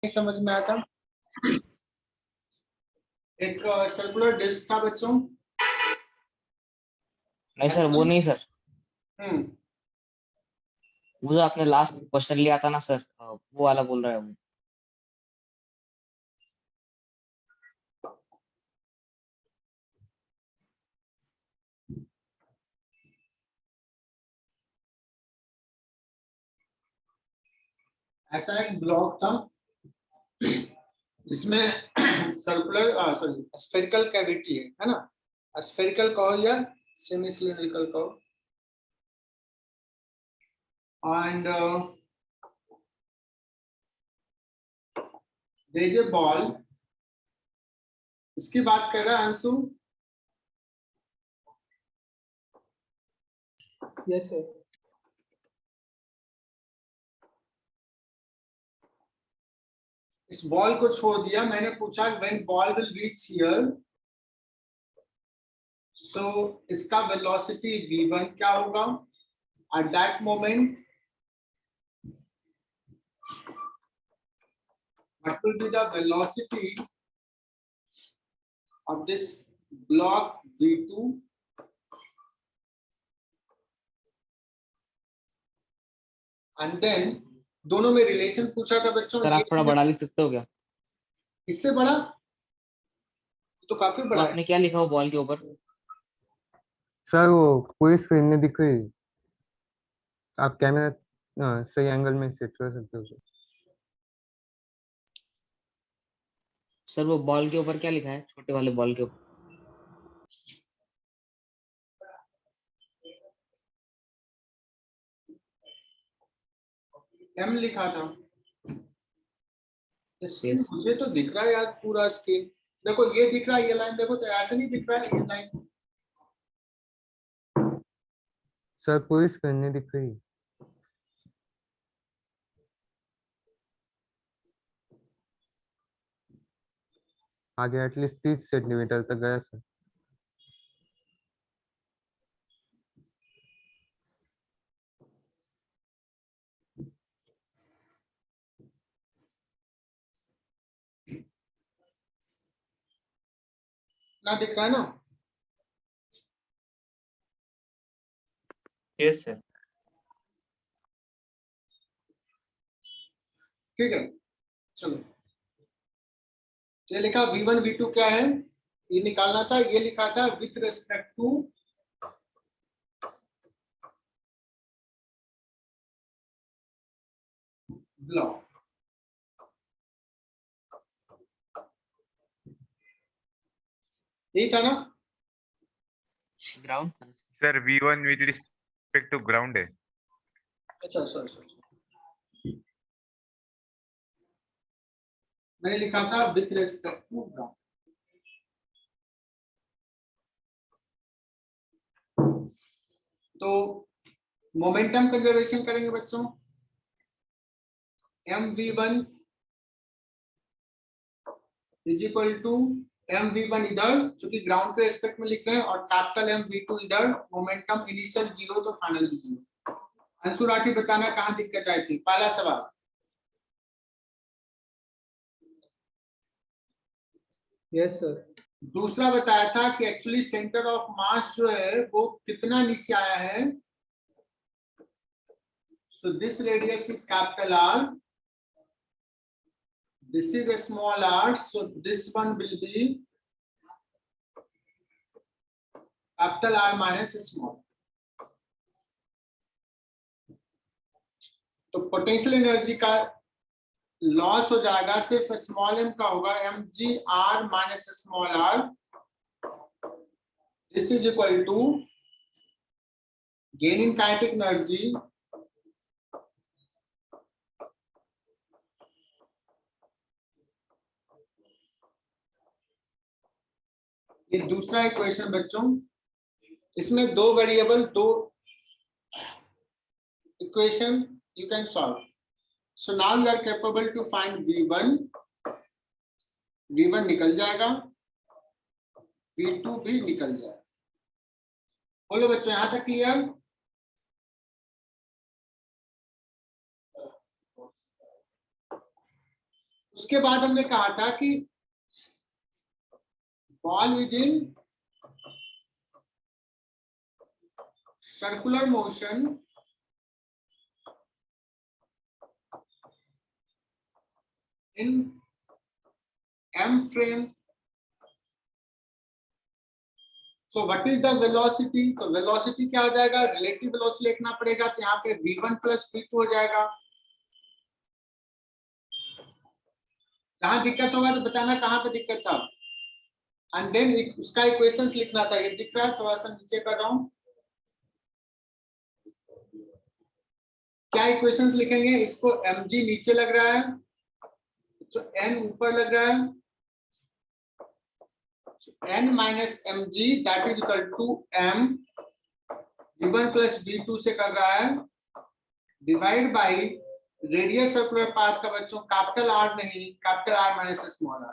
समझ में आया था। एक सर्कुलर डिस्क था बच्चों। नहीं सर, वो नहीं सर, वो जो आपने लास्ट क्वेश्चन लिया था ना सर, वो वाला बोल रहा है वो। ऐसा एक ब्लॉक था जिसमें सर्कुलर सॉरी स्फेरिकल कैविटी है ना, स्फेरिकल कहो या सेमी सिलिंड्रिकल कहो, and there is a ball. इसकी बात कर रहा है अंशु। Yes sir. इस बॉल को छोड़ दिया, मैंने पूछा when ball will reach here, so इसका वेलोसिटी v1 क्या होगा at that moment, what will be the velocity of this block v2, and then दोनों में रिलेशन पूछा था बच्चों। सर आप थोड़ा बढ़ा लिख सकते हो क्या? इससे बड़ा तो काफी तो बड़ा है। आपने क्या लिखा हो बॉल के ऊपर? सर वो पूरी स्क्रीन में दिख रही, आप कैमरा सही एंगल में सेट कर सकते हो सर। सर वो बॉल के ऊपर क्या लिखा है, छोटे वाले बॉल के ऊपर? एम लिखा था। स्क्रीन मुझे तो दिख रहा है यार, पूरा स्क्रीन देखो, ये दिख रहा है, ये लाइन देखो, तो ऐसे नहीं दिख रहा है ये लाइन। सर पूरी स्क्रीन में दिख रही। आगे एटलीस्ट 30 सेंटीमीटर तक गया सर। ना दिख रहा है ना? Yes sir. ठीक है, चलो ये लिखा v1 v2 क्या है ये निकालना था। ये लिखा था विथ रेस्पेक्ट टू ब्लॉक। यही था ना? Ground sir v1 with respect to ground है। अच्छा सॉरी, मैंने लिखा था विथ रेस्पेक्ट टू ग्राउंड। तो मोमेंटम कंजर्वेशन करेंगे बच्चों। mv1 is equal to mv1 इधर, चूंकि ग्राउंड के रेस्पेक्ट में लिख रहे हैं, और कैपिटल mv2 इधर। मोमेंटम इनिशियल 0 तो फाइनल भी 0। अंशु राठी बताना कहां दिक्कत आई थी, पहला सवाल। Yes sir. दूसरा बताया था कि एक्चुअली सेंटर ऑफ मास जो है वो कितना नीचे आया है। So this radius is capital R, this is a small r, so this one will be capital R minus small। तो पोटेंशियल एनर्जी का लॉस हो जाएगा, सिर्फ स्मॉल m का होगा, mgr minus small r। This is equal to gain in kinetic energy ये दूसरा equation बच्चों। इसमें दो वेरिएबल, दो equation you can solve। So now you are capable to find v1 निकल जाएगा, v2 भी निकल जाएगा। बोलो बच्चों, यहां तक क्लियर? उसके बाद हमने कहा था कि ball is in circular motion in m frame. So what is the velocity? तो velocity क्या हो जाएगा? Relative velocity लिखना पड़ेगा, तो यहाँ पे v1 plus v2 हो जाएगा। जहां दिक्कत होगा तो बताना कहाँ पे दिक्कत था, एंड देन उसका इक्वेशंस लिखना था। ये दिख रहा है, थोड़ा सा नीचे कर रहा हूँ। क्या इक्वेशंस लिखेंगे? इसको mg नीचे लग रहा है, तो n ऊपर लग रहा है, n minus mg that is equal to m v1 plus v2 से कर रहा है, divide by radius circular path का बच्चों कैपिटल R नहीं, capital R minus small r।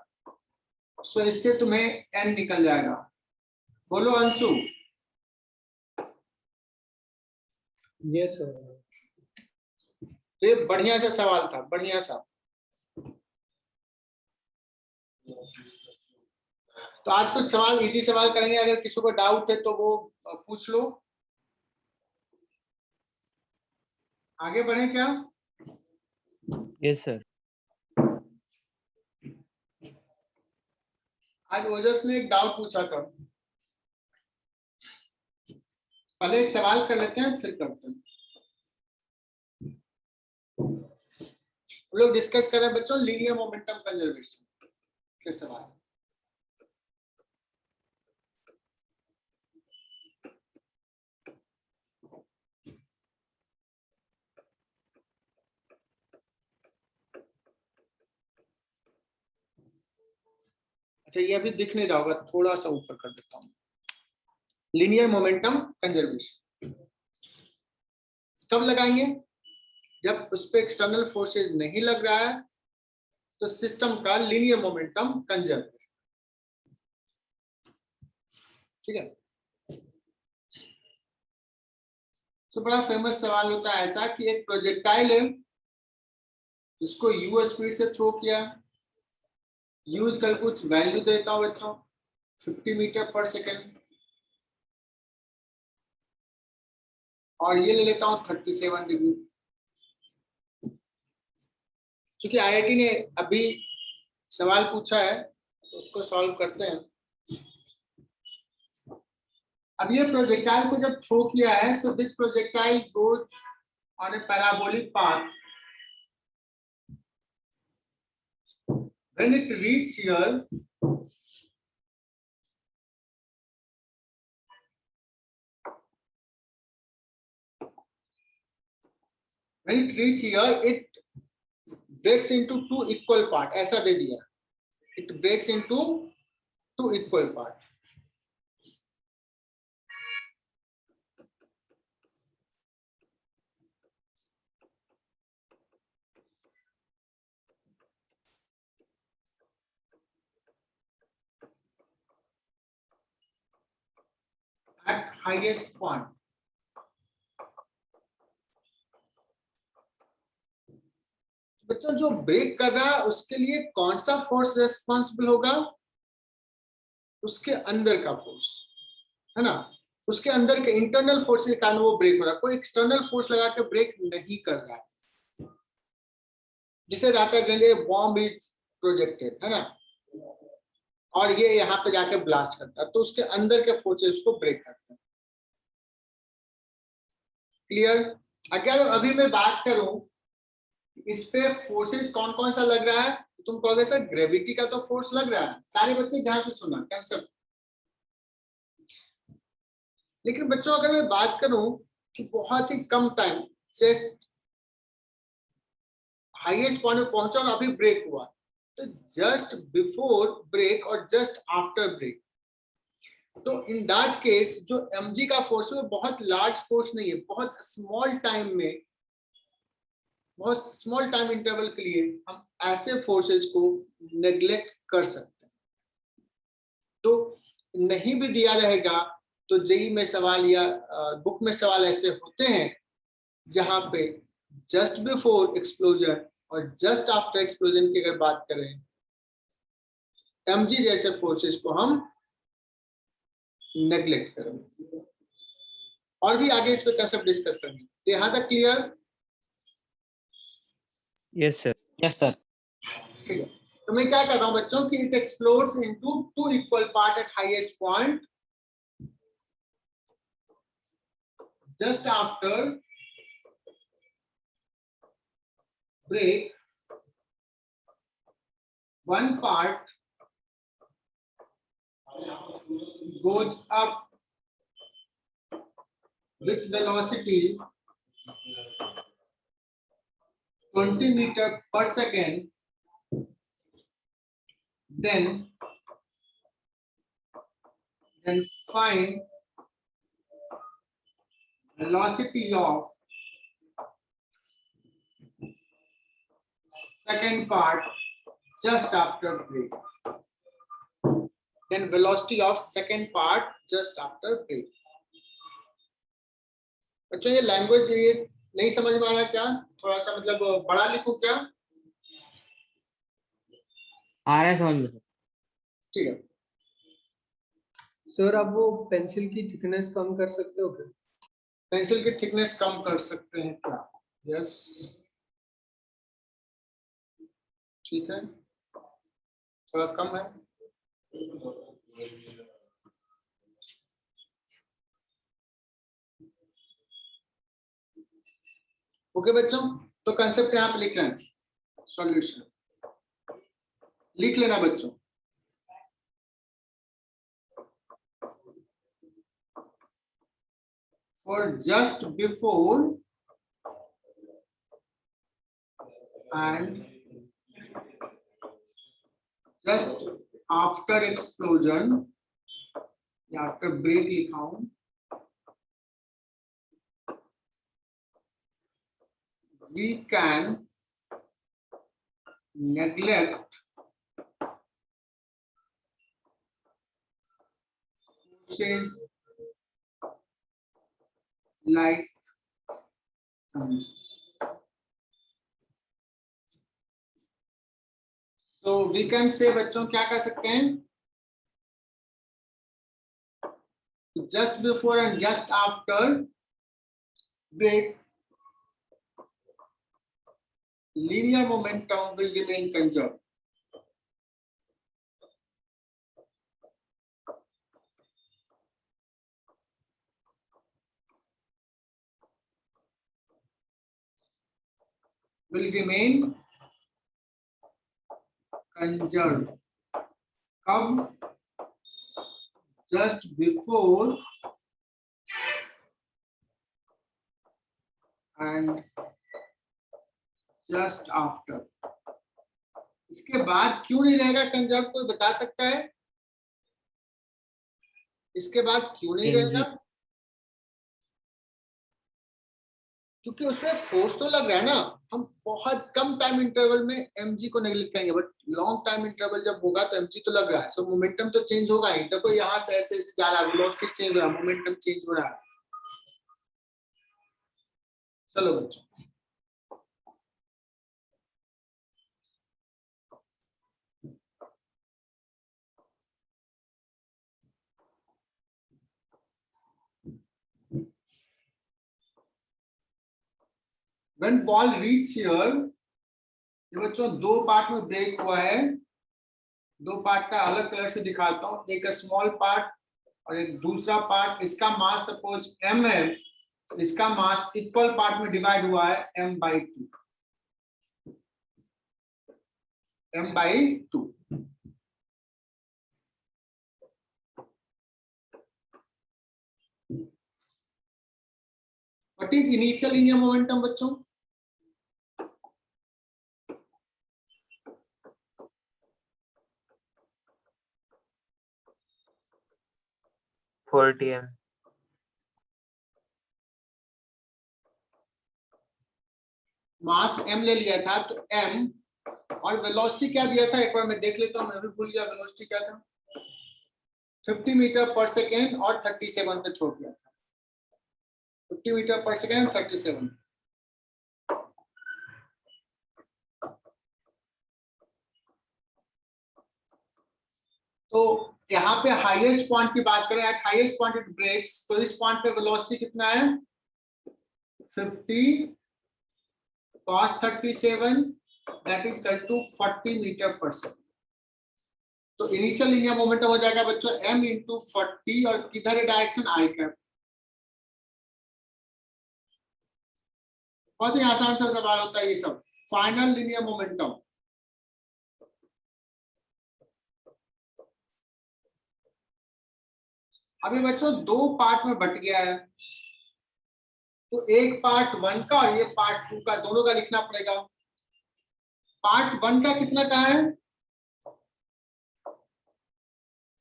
सो इससे तुम्हें n निकल जाएगा। बोलो अंशु। Yes sir. तो ये बढ़िया सा सवाल था, बढ़िया सा। तो आज कुछ सवाल इजी सवाल करेंगे, अगर किसी को डाउट है तो वो पूछ लो। आगे बढ़े क्या? Yes sir. आज ओजस ने एक डाउट पूछा था, पहले एक सवाल कर लेते हैं फिर करते हैं। हम लोग डिस्कस कर रहे हैं बच्चों लीनियर मोमेंटम कंजर्वेशन के सवाल। अच्छा, ये अभी दिख नहीं रहा होगा, थोड़ा सा ऊपर कर देता हूँ। लीनियर मोमेंटम कंजर्वेशन कब लगाएंगे? जब उस पर एक्सटर्नल फोर्सेस नहीं लग रहा है तो सिस्टम का लीनियर मोमेंटम कंजर्व। ठीक है। तो बड़ा फेमस सवाल होता है ऐसा कि एक प्रोजेक्टाइल है जिसको u स्पीड से थ्रो किया, यूज कर कुछ वैल्यू देता हूं बच्चों 50 मीटर पर सेकेंड, और ये ले लेता हूं 37 डिग्री। क्योंकि आईआईटी ने अभी सवाल पूछा है तो उसको सॉल्व करते हैं। अब ये प्रोजेक्टाइल को जब थ्रो किया है, so this projectile goes on A parabolic path. When it reach here, it breaks into two equal part। ऐसा दे दिया, it breaks into two equal part। at highest point। बच्चों जो ब्रेक कर रहा है उसके लिए कौन सा फोर्स रेस्पॉन्सिबल होगा? उसके अंदर का फोर्स, है ना। उसके अंदर के इंटरनल फोर्स के कारण वो ब्रेक हो रहा है, कोई एक्सटर्नल फोर्स लगा के ब्रेक नहीं कर रहा है। जिसे रहता है जनरली बॉम्ब इज प्रोजेक्टेड, है ना, और ये यहाँ पे जाके ब्लास्ट करता है, तो उसके अंदर के फोर्सेस उसको ब्रेक करते हैं। क्लियर? अगर अभी मैं बात करूं इस पे फोर्सेस कौन कौन सा लग रहा है, तुम कहोगे सर ग्रेविटी का तो फोर्स लग रहा है। सारे बच्चे ध्यान से सुनना कंसेप्ट। लेकिन बच्चों अगर मैं बात करूं कि बहुत ही कम टाइम से हाईएस्ट पॉइंट में पहुंचा और अभी ब्रेक हुआ, तो जस्ट बिफोर ब्रेक और जस्ट आफ्टर ब्रेक, तो इन दैट केस जो mg का फोर्स है वो बहुत लार्ज फोर्स नहीं है, बहुत स्मॉल टाइम में, बहुत स्मॉल टाइम इंटरवल के लिए हम ऐसे फोर्सेस को नेग्लेक्ट कर सकते हैं। तो नहीं भी दिया रहेगा तो जेई में सवाल या बुक में सवाल ऐसे होते हैं जहां पे जस्ट बिफोर एक्सप्लोजन और जस्ट आफ्टर एक्सप्लोजन की अगर बात करें mg जैसे फोर्सेस को हम नेग्लेक्ट करेंगे और भी आगे इस पे कंसेप्ट डिस्कस करेंगे। तो यहाँ तक clear? Yes sir. Yes sir. ठीक है, तो मैं क्या कर रहा हूँ बच्चों कि it explodes into two equal part eight highest point just after break. One part goes up with velocity 20 meters per second, then find velocity of second part just after break. Then velocity of second part just after break. बच्चों ये language ये नहीं समझ में आ रहा क्या? थोड़ा सा मतलब बड़ा लिखूं क्या? आ रहा है समझ में सर। ठीक है, सर आप वो पेंसिल की थिकनेस कम कर सकते हो क्या? पेंसिल की थिकनेस कम कर सकते हैं क्या? यस, ठीक है, थोड़ा कम है। ओके बच्चों, तो कंसेप्ट यहाँ पे लिख रहे हैं, सॉल्यूशन लिख लेना बच्चों। For just before and just after explosion, या after break लिखा हूं, we can neglect forces like so we can say बच्चों क्या कर सकते हैं, just before and just after break linear momentum will remain conserved. Will remain conserved. कब? Just before and just after. इसके बाद क्यों नहीं रहेगा कंजर्व, कोई बता सकता है? इसके बाद क्यों नहीं रहेगा? क्योंकि उसमें फोर्स तो लग रहा है ना। हम बहुत कम टाइम इंटरवल में mg को नेगलेक्ट करेंगे, बट लॉन्ग टाइम इंटरवल जब होगा तो mg तो लग रहा है, सो मोमेंटम तो चेंज होगा ही। देखो यहाँ से ऐसे ऐसे जा रहा है, वेलोसिटी चेंज हो रहा है, मोमेंटम चेंज हो रहा है। चलो बच्चों, when ball reach here, ये बच्चों दो पार्ट में ब्रेक हुआ है, दो पार्ट का अलग कलर से दिखाता हूँ, एक स्मॉल पार्ट और एक दूसरा पार्ट। इसका मास सपोज m है, इसका मास इक्वल पार्ट में डिवाइड हुआ है m/2, m/2। What is initial linear momentum बच्चों? Tm. मास m ले लिया था तो m, और वेलोसिटी क्या दिया था एक बार मैं देख लेता हूं, मैं भी भूल गया वेलोसिटी क्या था। 50 मीटर पर सेकेंड और 37 पे थ्रो किया था, 50 मीटर पर सेकेंड 37। तो यहाँ पे हाईएस्ट पॉइंट की बात करें, at highest point it breaks, तो इस पॉइंट पे वेलोसिटी कितना है 50 cos 37 that is equal to 40 metre per second. तो इनिशियल लिनियर मोमेंटम हो जाएगा बच्चों m इंटू 40 और किधर है डायरेक्शन आई कैप। बहुत ही आसान सा सवाल होता है ये सब। फाइनल लिनियर मोमेंटम अभी बच्चों दो पार्ट में बट गया है, तो एक पार्ट 1 का और ये पार्ट 2 का, दोनों का लिखना पड़ेगा। पार्ट 1 का कितना का है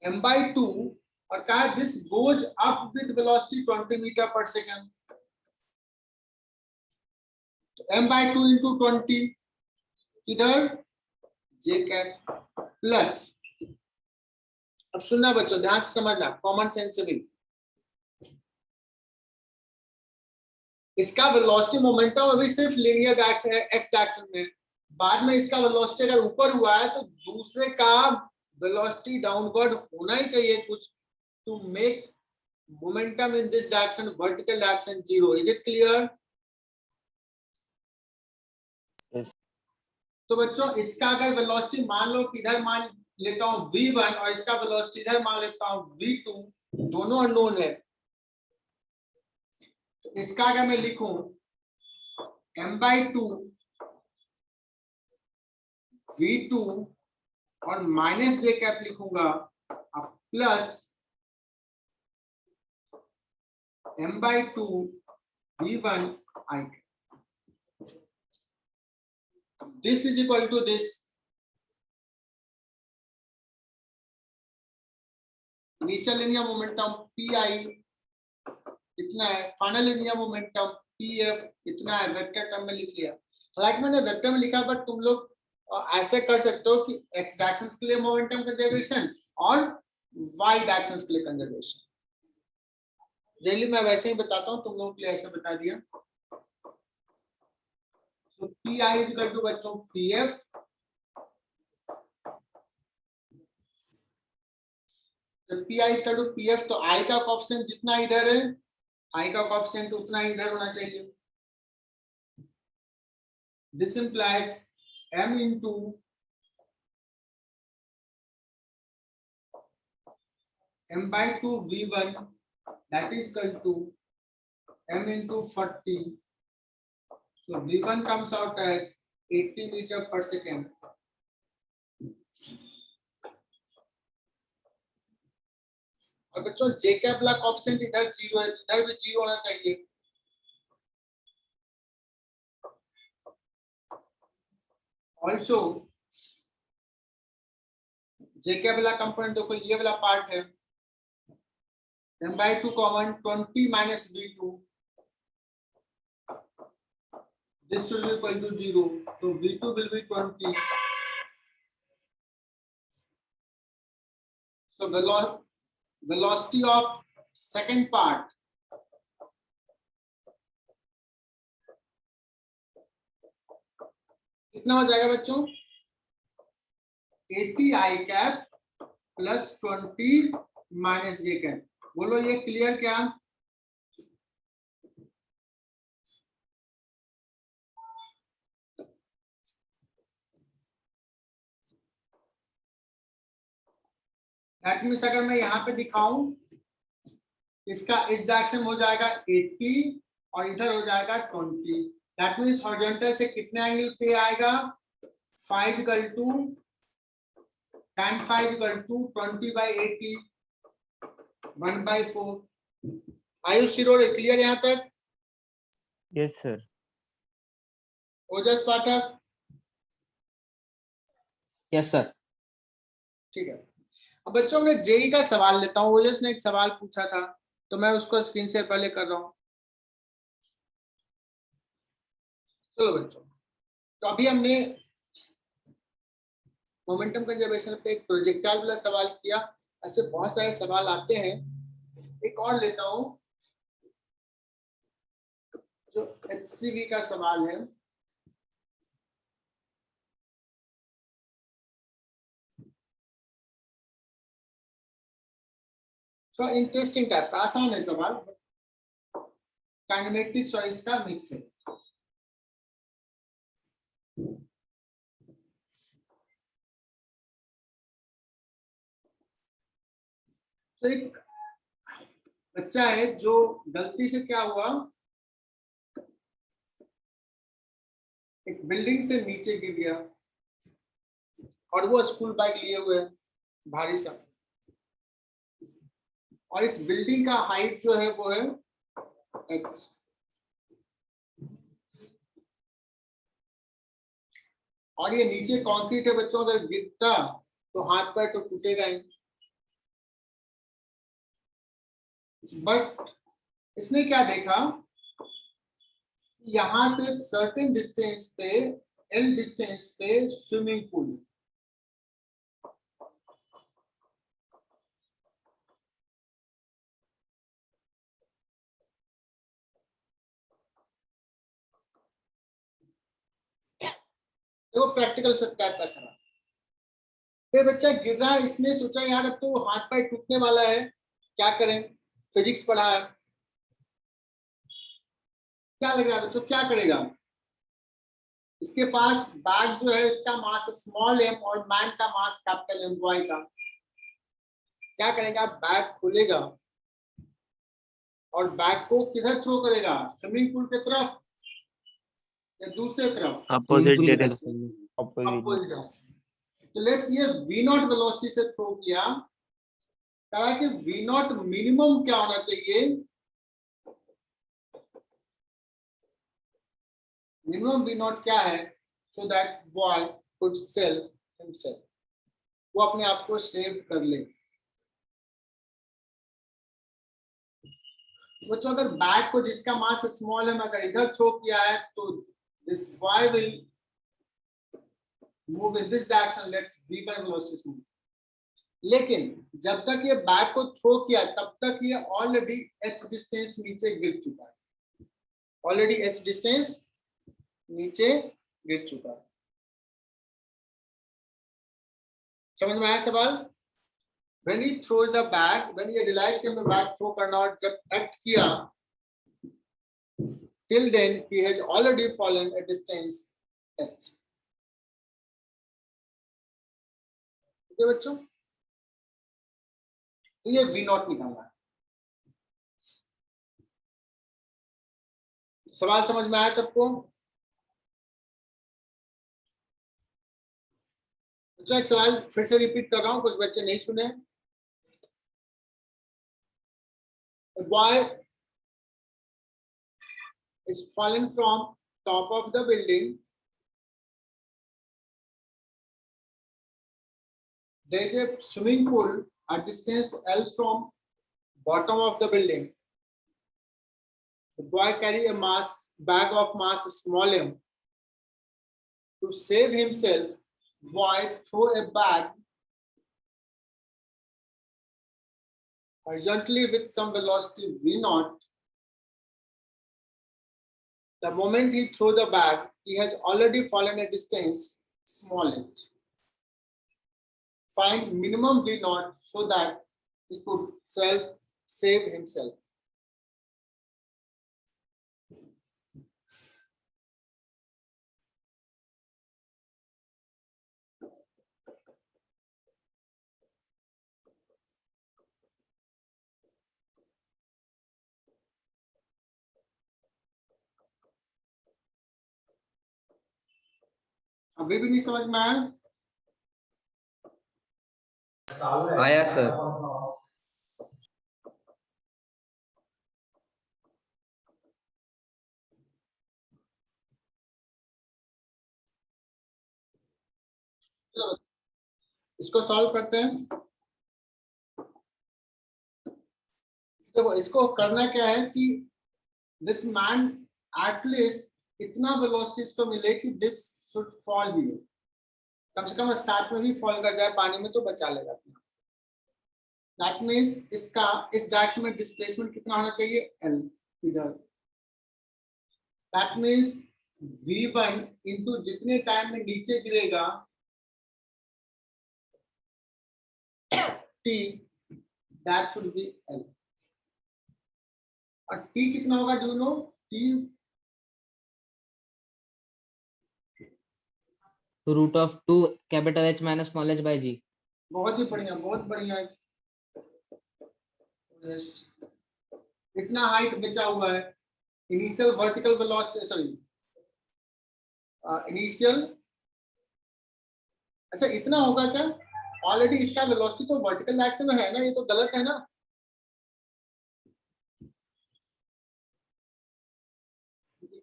m/2 और कहा है this goes up with velocity 20 metre per second. तो m/2 इंटू 20 किधर j कैप प्लस, अब सुनना बच्चों ध्यान से समझना, कॉमन सेंस से भी, इसका वेलोसिटी मोमेंटम अभी सिर्फ लीनियर डायरेक्शन है, एक्स डायरेक्शन में। बाद में इसका वेलोसिटी अगर ऊपर हुआ है तो दूसरे का वेलोसिटी डाउनवर्ड होना ही चाहिए कुछ, to make momentum in this direction vertical direction zero. Is it clear? तो बच्चों इसका अगर वेलोसिटी मान लो किधर मान लेता हूं v1 और इसका वेलोसिटी इधर मान लेता हूं v2, दोनों अननोन है, तो इसका अगर मैं लिखूं m/2 v2 और माइनस j कैप लिखूंगा plus m/2 v1 i cap. This is equal to this. Initial linear momentum pi इतना है, फाइनल लिनियर मोमेंटम pf इतना है, वेक्टर टर्म में लिख लिया। हालांकि मैंने वेक्टर में लिखा, बट तुम लोग ऐसे कर सकते हो कि x डायरेक्शन के लिए मोमेंटम कंजर्वेशन और y डायरेक्शन के लिए कंजर्वेशन। जनरली मैं वैसे ही बताता हूँ, तुम लोगों के लिए ऐसे बता दिया। तो pi इज इक्वल टू बच्चों pf जब pi is equal to pf तो i का कोएफिशिएंट जितना इधर है, i का कोएफिशिएंट उतना इधर होना चाहिए। This implies m into m/2 v1 that is equal to m into 40. So v1 comes out as 80 meter per second. और बच्चों j कैप वाला कोएफिशिएंट इधर 0 है, इधर भी 0 होना चाहिए। ऑल्सो j कैप वाला कंपोनेंट देखो, ये वाला पार्ट है m/2 common 20 minus v2, this should be equal to 0, so v2 will be 20. So velocity of second part कितना हो जाएगा बच्चों 80 i cap plus 20 minus j cap. बोलो ये क्लियर क्या? दैट मींस अगर मैं यहाँ पे दिखाऊं, इसका इस डायरेक्शन हो जाएगा 80 और इधर हो जाएगा 20। दैट मींस हॉरिजॉन्टल से कितने एंगल पे आएगा 5 equal to tan 5 equal to 20/80 1/4। Ayush Shirode clear यहाँ तक? Yes sir. Ojas Pathak? Yes sir. ठीक है। अब बच्चों मैं जेई का सवाल लेता हूँ। ओजस ने एक सवाल पूछा था, तो मैं उसको स्क्रीन शेयर पहले कर रहा हूँ। चलो बच्चों, तो अभी हमने मोमेंटम कंजर्वेशन पे एक प्रोजेक्टाइल वाला सवाल किया। ऐसे बहुत सारे सवाल आते हैं। एक और लेता हूँ जो HCV का सवाल है। तो इंटरेस्टिंग टाइप का आसान है सवाल, काइनेमेटिक्स और इसका मिक्स है। तो एक बच्चा है जो गलती से क्या हुआ, एक बिल्डिंग से नीचे गिर गया और वो स्कूल बैग लिए हुए है भारी सा, और इस बिल्डिंग का हाइट जो है वो है x, और ये नीचे कंक्रीट है बच्चों, अगर गिरता तो हाथ पैर तो टूटेगा ही। बट इसने क्या देखा, यहां से सर्टेन डिस्टेंस पे, एल डिस्टेंस पे स्विमिंग पूल, देखो प्रैक्टिकल सब टाइप का सवाल। ये बच्चा गिर रहा है, इसने सोचा यार अब तो हाथ पैर टूटने वाला है, क्या करें, फिजिक्स पढ़ा है, क्या लग रहा है बच्चों क्या करेगा। इसके पास बैग जो है उसका मास स्मॉल एम और मैन का मास कैपिटल एम, बॉय का, क्या करेगा, बैग खोलेगा और बैग को किधर थ्रो करेगा, स्विमिंग पूल की तरफ या दूसरे तरफ, अपोजिट की डायरेक्शन। opposite। तो लेट्स ये v नॉट वेलोसिटी से थ्रो किया, कहा कि v नॉट मिनिमम क्या होना चाहिए, मिनिमम v नॉट क्या है, so that boy could sail himself, वो अपने आप को सेव कर ले। बच्चों अगर बैग को जिसका मास स्मॉल है अगर इधर थ्रो किया है तो this boy will move in this direction, let's v by velocity move। लेकिन जब तक ये बैग को थ्रो किया तब तक ये ऑलरेडी h डिस्टेंस नीचे गिर चुका है, ऑलरेडी h डिस्टेंस नीचे गिर चुका है। समझ में आया सवाल। when he throws the bag, when he realized कि मैं बैग थ्रो करना, और जब एक्ट किया, till then he has already fallen a distance h। ठीक है बच्चों, तो ये v नॉट निकालना है। सवाल समझ में आया सबको। बच्चों एक सवाल फिर से रिपीट कर रहा हूं, कुछ बच्चे नहीं सुने। A boy is fallen from top of the building. There is a swimming pool at distance L from bottom of the building. The boy carry a bag of mass small m. To save himself, boy throw a bag horizontally with some velocity v naught. The moment he throw the bag, he has already fallen a distance small h. Find minimum v naught so that he could save himself. अभी भी नहीं समझ में आया। आया sir. इसको solve करते हैं। देखो इसको करना क्या है कि दिस मैन एटलीस्ट इतना वेलोसिटी इसको मिले कि दिस शुड फॉल भी, कम से कम स्टार्ट में भी फॉल कर जाए पानी में तो बचा लेगा। दैट मींस इसका इस डायरेक्शन में डिस्प्लेसमेंट कितना होना चाहिए, एल इधर। दैट मींस v1 इनटू जितने टाइम में नीचे गिरेगा t that should be L. और टी कितना होगा, do you know? T root of 2 capital H minus small h by g। बहुत ही बढ़िया, बहुत बढ़िया। yes. इतना हाइट बचा हुआ है, initial vertical velocity, sorry initial, अच्छा इतना होगा क्या? ऑलरेडी इसका वेलोसिटी तो वर्टिकल एक्सिस में है ना, ये तो गलत है ना?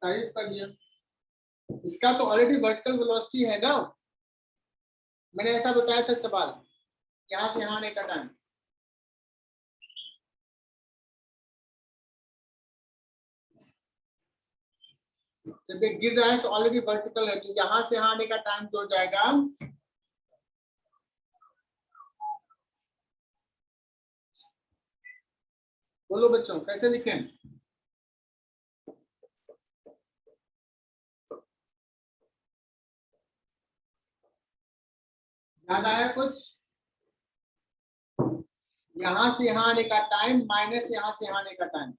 तारीफ कर दिया, इसका तो ऑलरेडी वर्टिकल वेलोसिटी है ना। मैंने ऐसा बताया था सवाल, यहाँ से यहाँ आने का टाइम। जब ये गिर रहा है तो ऑलरेडी वर्टिकल है, तो यहाँ से यहाँ आने का टाइम जो हो जाएगा, बोलो बच्चों कैसे लिखें? याद आया कुछ? यहाँ से यहाँ आने का टाइम माइनस यहाँ से यहाँ आने का टाइम।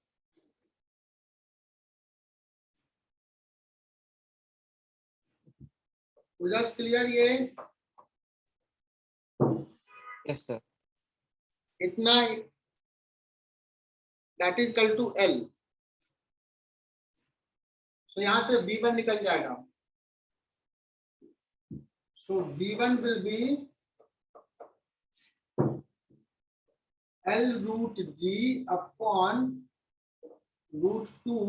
जस्ट क्लियर ये? Yes sir. इतना that is equal to L. So यहाँ से v1 निकल जाएगा। So v1 will be L root g upon root 2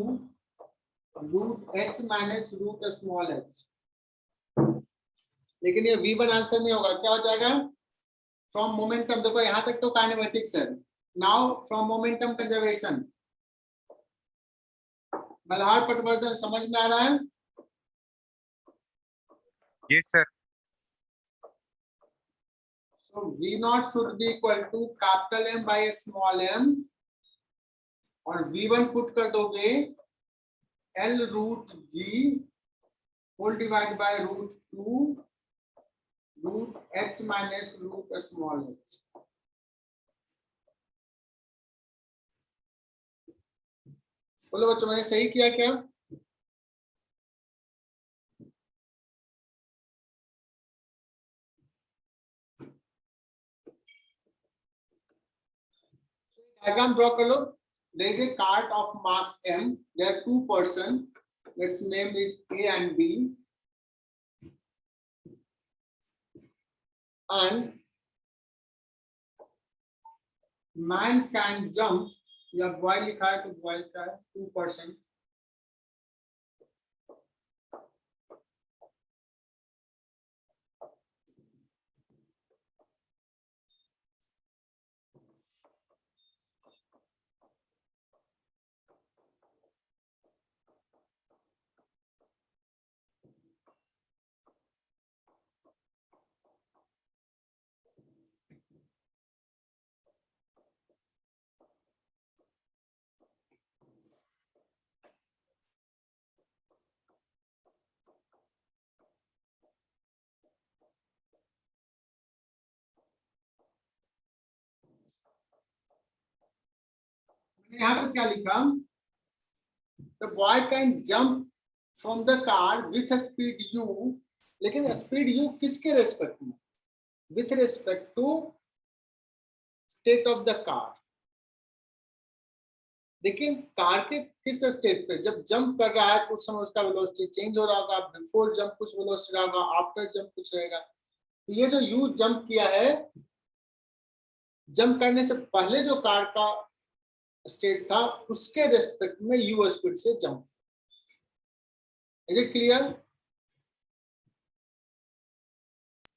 root h minus root small h। लेकिन ये v1 आंसर नहीं होगा, क्या हो जाएगा? फ्रॉम मोमेंटम, देखो यहां तक तो काइनेमेटिक्स है। Now from momentum conservation, Malhar Patwardhan समझ में आ रहा है? Yes, sir. So V naught should be equal to capital M by small m, और V1 पुट कर दोगे L root G whole divide by root 2 root H minus root small h। बोलो बच्चों मैंने सही किया क्या? डायग्राम ड्रॉ कर लो। There is a cart of mass m. There are two persons. Its name is A and B. And man can jump. या boy लिखा है तो boy का है 2%. यहाँ पे क्या लिखा? The boy can jump from the car with a speed u, लेकिन स्पीड u किसके रेस्पेक्ट में? With respect to state of the car. देखिए कार के किस स्टेट पे जब जंप कर रहा है उस समय उसका वेलोसिटी चेंज हो रहा होगा। बिफोर जंप कुछ वेलोसिटी रहेगा, आफ्टर जंप कुछ रहेगा। तो ये जो यू जंप किया है, जंप करने से पहले जो कार का स्टेट था उसके रेस्पेक्ट में यू स्पीड से jump. Is it clear?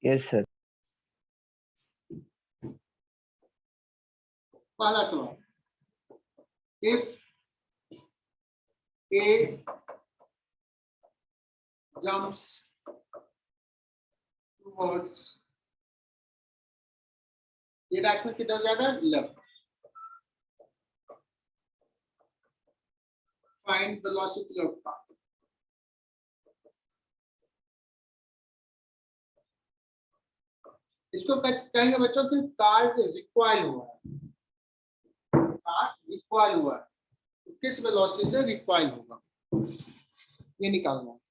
Yes sir. पहला सवाल, इफ ए जंप्स टुवर्ड्स, ये डायरेक्शन किधर जाएगा? Left. Find velocity of car. इसको कहेंगे बच्चों कि कार रिकॉइल हुआ है। कार रिकॉइल हुआ है, तो किस वेलोसिटी से रिकॉइल होगा, ये निकालना है।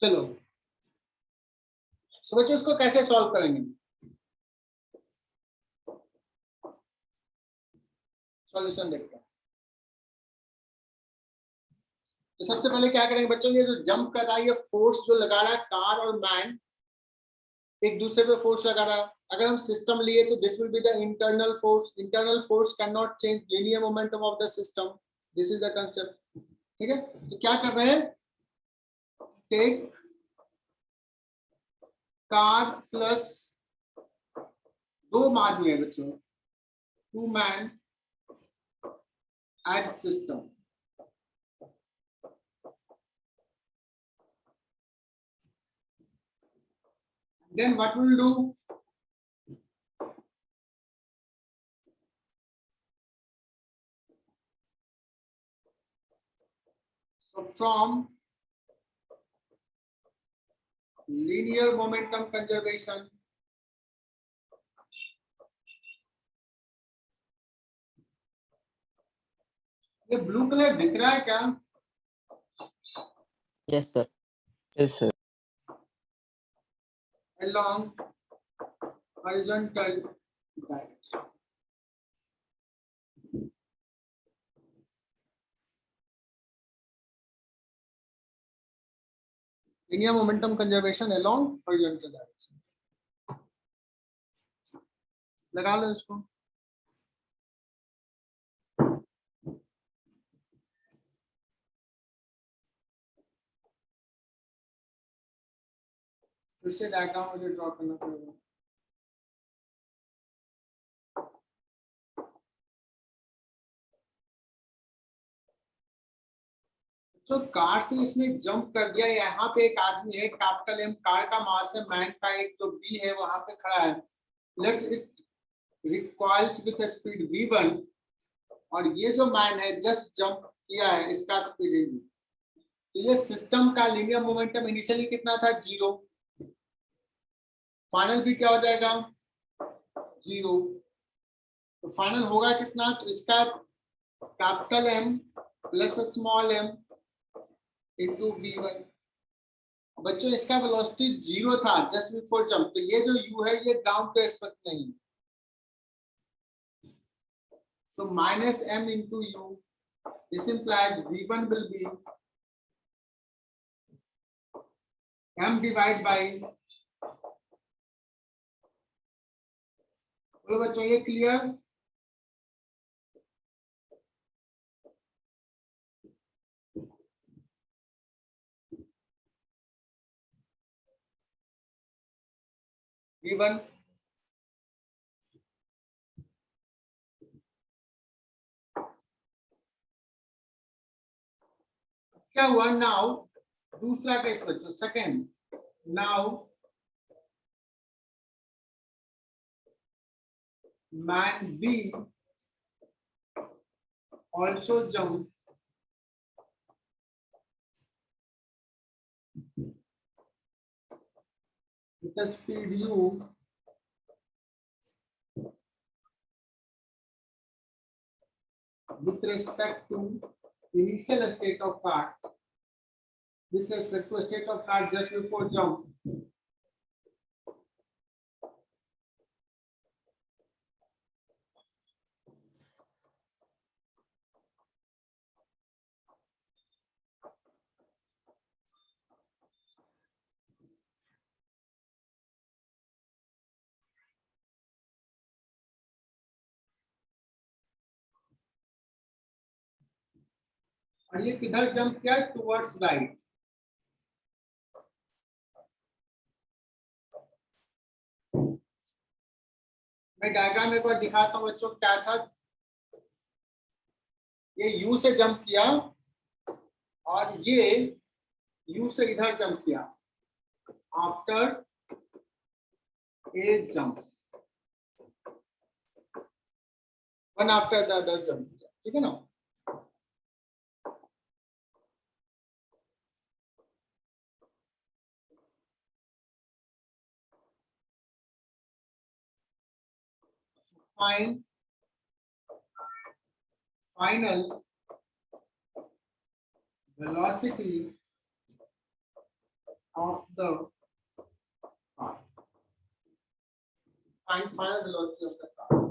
चलो सो बच्चों इसको कैसे सॉल्व करेंगे, सॉल्यूशन देखते हैं। तो सबसे पहले क्या करेंगे बच्चों, ये जो जंप कर रहा है ये फोर्स जो लगा रहा है कार और मैन एक दूसरे पे फोर्स लगा रहा है। अगर हम सिस्टम लिए तो this will be the internal force can not change linear momentum of the system, this is the concept. ठीक है, तो क्या कर रहे हैं, टेक कार प्लस दो आदमी है बच्चों, 2 man eight system, then what we will do, so from linear momentum conservation, ये ब्लू कलर दिख रहा है क्या, yes sir. Yes, sir. along horizontal direction, linear momentum conservation along horizontal direction, लगा लो इसको। फिर से डायग्राम मुझे ड्रॉ करना पड़ेगा। तो कार से इसने जंप कर दिया, यहाँ पे एक आदमी है, कैपिटल एम कार का मास है, मैन का एक जो बी है वहां पे खड़ा है, let's it recoils with speed v1, और ये जो मैन है जस्ट जंप किया है, इसका स्पीड है v। तो ये सिस्टम का लीनियर मोमेंटम इनिशियली कितना था, 0, फाइनल भी क्या हो जाएगा 0, तो फाइनल होगा कितना, तो इसका capital M plus small M into v1। बच्चों इसका वेलोसिटी 0 था जस्ट बिफोर जंप, तो ये जो u है ये ग्राउंड के रिस्पेक्ट नहीं है, so minus m into u, this implies v1 will be m divided by, बोलो बच्चों ये क्लियर, v1 क्या हुआ, नाउ दूसरा केस बच्चों, second, now man B also jump with the speed u with respect to initial state of car, with respect to state of car just before jump, और ये किधर जंप किया, towards right. मैं diagram एक बार दिखाता हूँ बच्चों, क्या था। ये यू से जंप किया और ये यू से इधर जंप किया। After a jump, one after the other jump किया, ठीक है ना। Find final velocity of the car. Find final velocity of the car.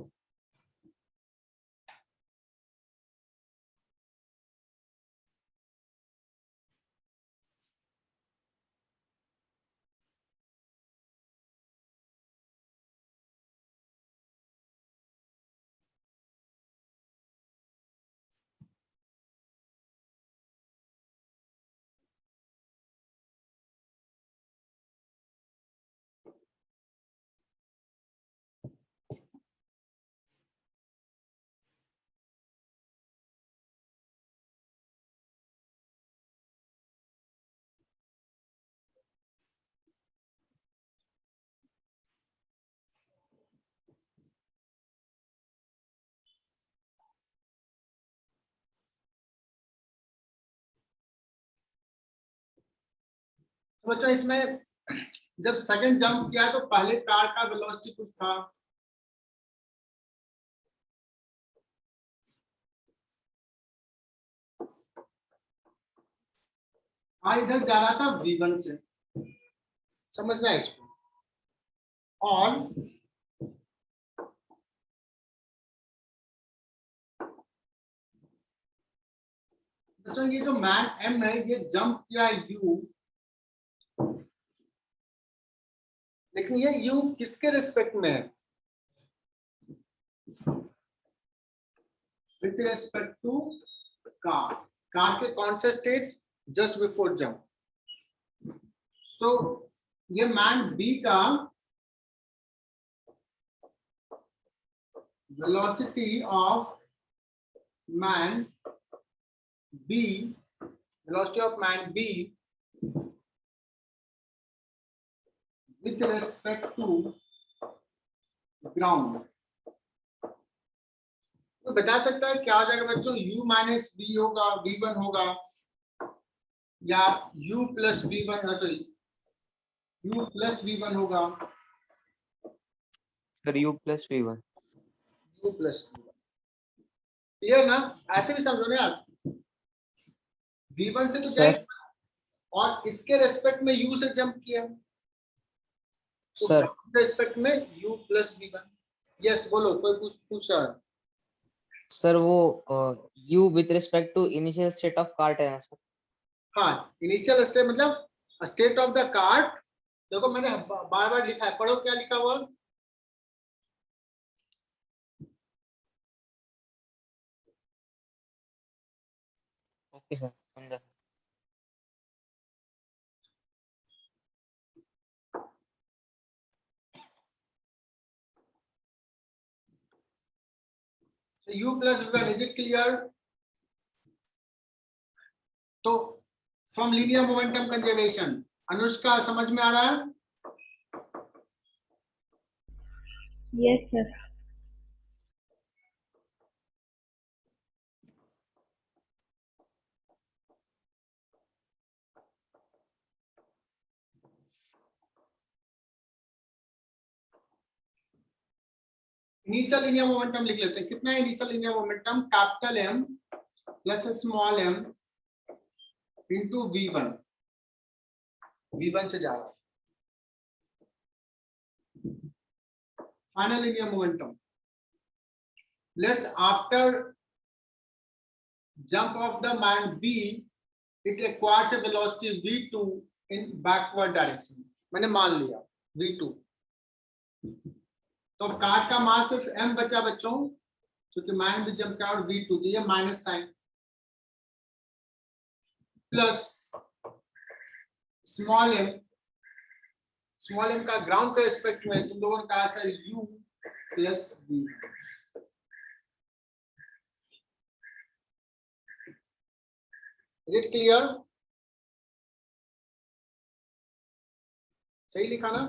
तो बच्चों इसमें जब सेकंड जंप किया तो पहले कार का वेलोसिटी कुछ था, कार इधर जा रहा था V1 से, समझना है इसको। और बच्चों ये जो मैन M है ये जंप किया U, लेकिन ये U किसके रिस्पेक्ट में है, with respect to car. Car के कौन से state, just before jump. So ये मैन B का velocity of man B, velocity of man B with respect to ground, तो बता सकता है क्या हो जाएगा बच्चों, U माइनस बी होगा, V1 होगा, या U plus V1, sorry U plus V1 होगा, sir U plus V1। U plus V1। Clear ना, ऐसे भी समझो ना यार। V1 से तो सर जाएगा और इसके रेस्पेक्ट में U से जंप किया, तो सर रेस्पेक्ट में U प्लस V1। यस बोलो, कोई पूछ रहा है। सर वो U with respect to initial state of cart है ना सर। हाँ, इनिशियल स्टेट मतलब स्टेट ऑफ द कार्ट। देखो मैंने बार बार लिखा है, पढ़ो क्या लिखा हुआ। ओके सर, समझा। U plus V1, is it clear. तो from linear momentum conservation, Anushka समझ में आ रहा है। Yes, sir. Initial linear momentum लिख लेते हैं। कितना है initial linear momentum, capital M plus small m into V1, V1 से जा रहा है। Final linear momentum, let's after jump of the man B, it acquires a velocity V2 in backward direction। मैंने मान लिया V2, तो कार का मास सिर्फ M बचा बच्चों, क्योंकि मैन भी जंप किया और V2, तो ये minus sign. Plus small M का ग्राउंड के रिस्पेक्ट में तुम लोगों ने कहा sir u plus v। Is it clear? सही लिखा ना?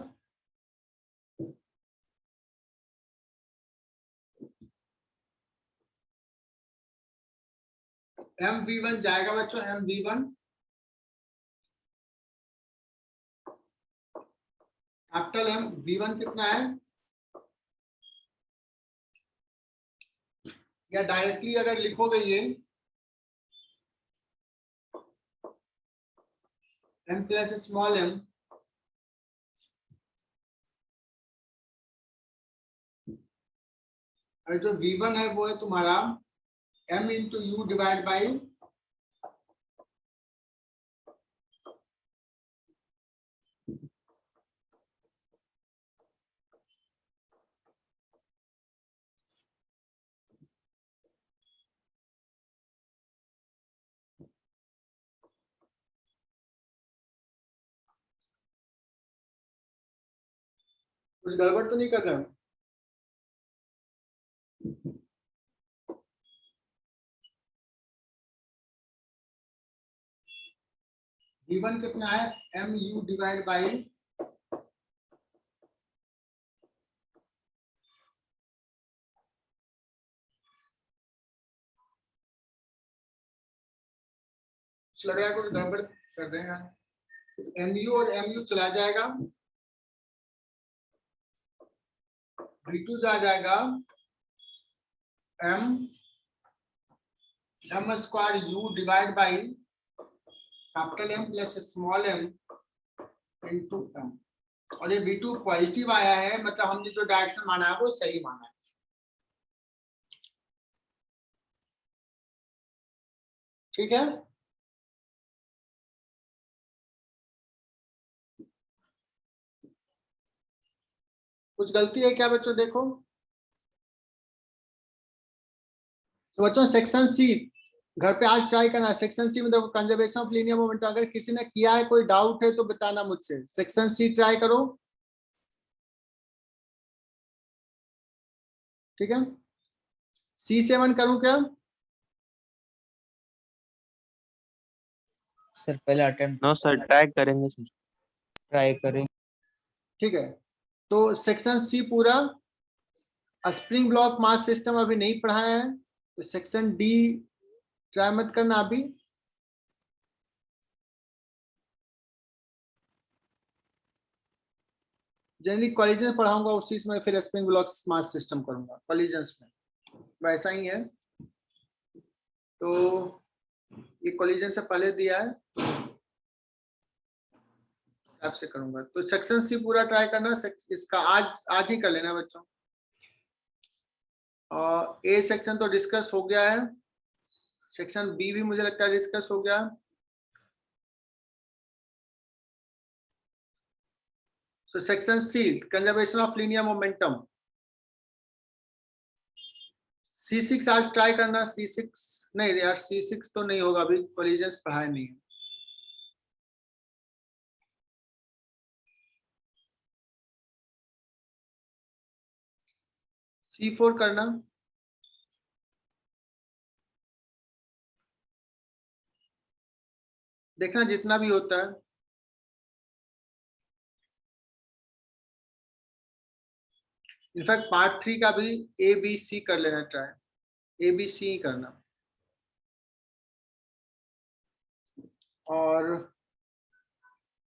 MV1 जाएगा बच्चों, MV1 कैपिटल M V1 कितना है, या डायरेक्टली अगर लिखोगे ये M प्लस स्मॉल m, और जो V1 है वो है तुम्हारा M into you divide by कुछ गड़बड़ तो नहीं कर रहे हो? V1 कितना है, M U डिवाइड बाई लग रहा है कुछ गड़बड़ कर रहे हैं। MU और MU चला जाएगा, V2 जा जाएगा M square U divide by capital M plus small m into M, और ये V2 पॉजिटिव आया है, मतलब हमने जो डायरेक्शन माना है वो सही माना है। ठीक है, कुछ गलती है क्या बच्चों? देखो तो बच्चों सेक्शन सी घर पे आज ट्राई करना है। सेक्शन सी में देखो कंजर्वेशन ऑफ लीनियर मोमेंटम, अगर किसी ने किया है, कोई डाउट है तो बताना मुझसे। सेक्शन सी ट्राई करो, ठीक है। C7 करूं क्या? सर पहले अटेम्प्ट नो सर, ट्राई करेंगे सर। ट्राई करें। ठीक है, तो सेक्शन सी पूरा स्प्रिंग ब्लॉक मास सिस्टम अभी नहीं पढ़ाया है, तो सेक्शन डी ट्राई मत करना अभी। जनरली कॉलिजन पढ़ाऊंगा, उसी में फिर स्प्रिंग ब्लॉक मास सिस्टम करूंगा कॉलिजन्स में, वैसा ही है। तो ये कॉलिजन से पहले दिया है, आपसे करूंगा। तो सेक्शन सी पूरा ट्राई करना, इसका आज ही कर लेना बच्चों। और ए सेक्शन तो डिस्कस हो गया है, सेक्शन बी भी मुझे लगता है डिस्कस हो गया। So section C conservation of linear momentum, C6 आज ट्राई करना। C6 नहीं यार, C6 तो नहीं होगा, अभी कॉलिजन्स पढ़ाए नहीं। C4 करना, देखना जितना भी होता है। इनफैक्ट पार्ट 3 का भी ABC कर लेना ट्राई, ABC ही करना। और